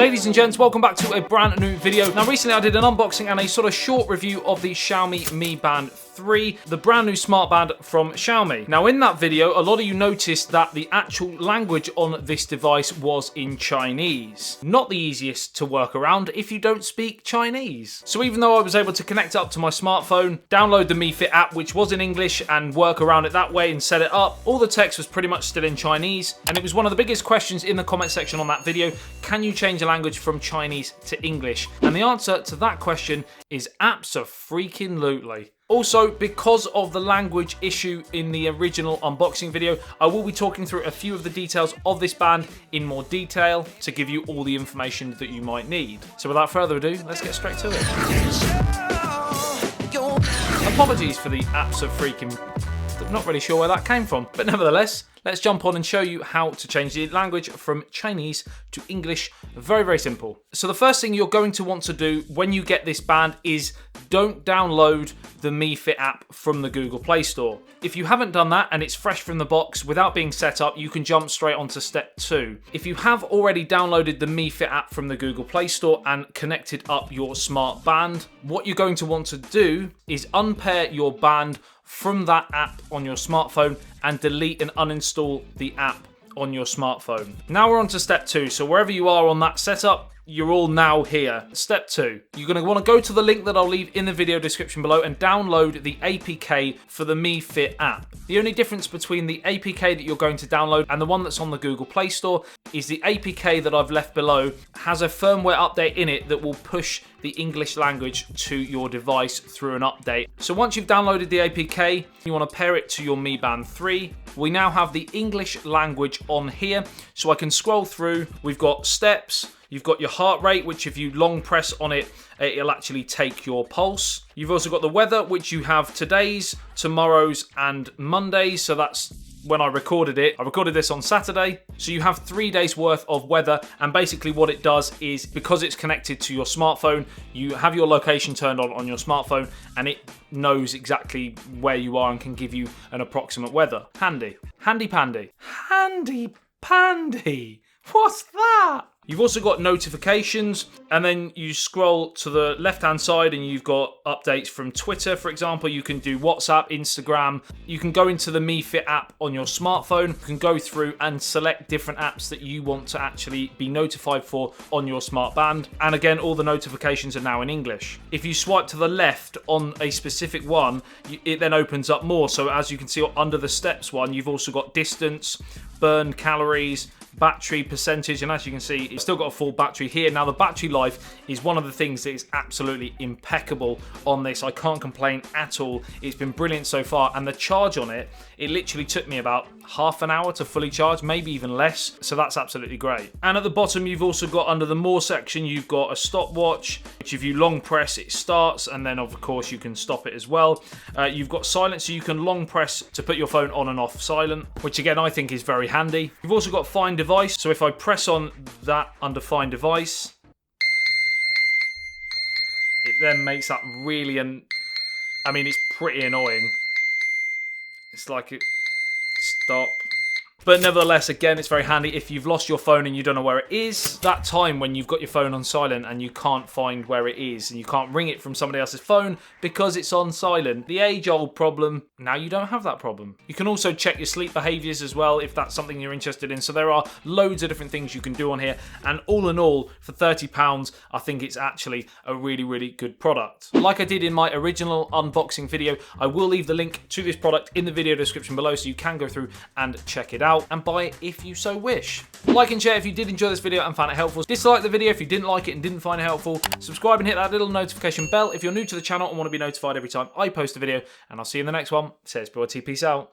Ladies and gents, welcome back to a brand new video. Now recently I did an unboxing and a sort of short review of the Xiaomi Mi Band 3, the brand new smartband from Xiaomi. Now in that video, a lot of you noticed that the actual language on this device was in Chinese. Not the easiest to work around if you don't speak Chinese. So even though I was able to connect up to my smartphone, download the Mi Fit app, which was in English, and work around it that way and set it up, all the text was pretty much still in Chinese. And it was one of the biggest questions in the comment section on that video: can you change a language from Chinese to English? And the answer to that question is abso-freaking-lutely. Also, because of the language issue in the original unboxing video, I will be talking through a few of the details of this band in more detail to give you all the information that you might need. So without further ado, let's get straight to it. Apologies for the abso-freaking... not really sure where that came from, but nevertheless, let's jump on and show you how to change the language from Chinese to English. Very, very simple. So the first thing you're going to want to do when you get this band is don't download the Mi Fit app from the Google Play Store. If you haven't done that and it's fresh from the box without being set up, you can jump straight onto step 2. If you have already downloaded the Mi Fit app from the Google Play Store and connected up your smart band, what you're going to want to do is unpair your band from that app on your smartphone and delete and uninstall the app on your smartphone. Now we're on to step 2. So wherever you are on that setup, you're all now here. Step 2, you're going to want to go to the link that I'll leave in the video description below and download the APK for the Mi Fit app. The only difference between the APK that you're going to download and the one that's on the Google Play Store is the APK that I've left below has a firmware update in it that will push the English language to your device through an update. So once you've downloaded the APK, you want to pair it to your Mi Band 3. We now have the English language on here, so I can scroll through. We've got steps. You've got your heart rate, which if you long press on it, it'll actually take your pulse. You've also got the weather, which you have today's, tomorrow's, and Monday's. So that's when I recorded it. I recorded this on Saturday. So you have 3 days worth of weather. And basically what it does is, because it's connected to your smartphone, you have your location turned on your smartphone and it knows exactly where you are and can give you an approximate weather. Handy. Handy pandy. Handy pandy. What's that? You've also got notifications, and then you scroll to the left-hand side and you've got updates from Twitter, for example. You can do WhatsApp, Instagram. You can go into the Mi Fit app on your smartphone. You can go through and select different apps that you want to actually be notified for on your smart band. And again, all the notifications are now in English. If you swipe to the left on a specific one, it then opens up more. So as you can see under the steps one, you've also got distance, burned calories, battery percentage, and as you can see, it's still got a full battery here. Now the battery life is one of the things that is absolutely impeccable on this. I can't complain at all. It's been brilliant so far, and the charge on it, it literally took me about half an hour to fully charge, maybe even less, so that's absolutely great. And at the bottom you've also got, under the more section, you've got a stopwatch, which if you long press it starts, and then of course you can stop it as well. You've got silent, so you can long press to put your phone on and off silent, which again I think is very handy. You've also got find device, so if I press on that under find device, it then makes that really, I mean, it's pretty annoying. It's like it stop. But nevertheless, again, it's very handy if you've lost your phone and you don't know where it is. That time when you've got your phone on silent and you can't find where it is and you can't ring it from somebody else's phone because it's on silent. The age-old problem, now you don't have that problem. You can also check your sleep behaviours as well if that's something you're interested in. So there are loads of different things you can do on here. And all in all, for £30, I think it's actually a really, really good product. Like I did in my original unboxing video, I will leave the link to this product in the video description below so you can go through and check it out and buy it if you so wish. Like and share if you did enjoy this video and found it helpful. Dislike the video if you didn't like it and didn't find it helpful. Subscribe and hit that little notification bell if you're new to the channel and want to be notified every time I post a video. And I'll see you in the next one. Says Broad T, peace out.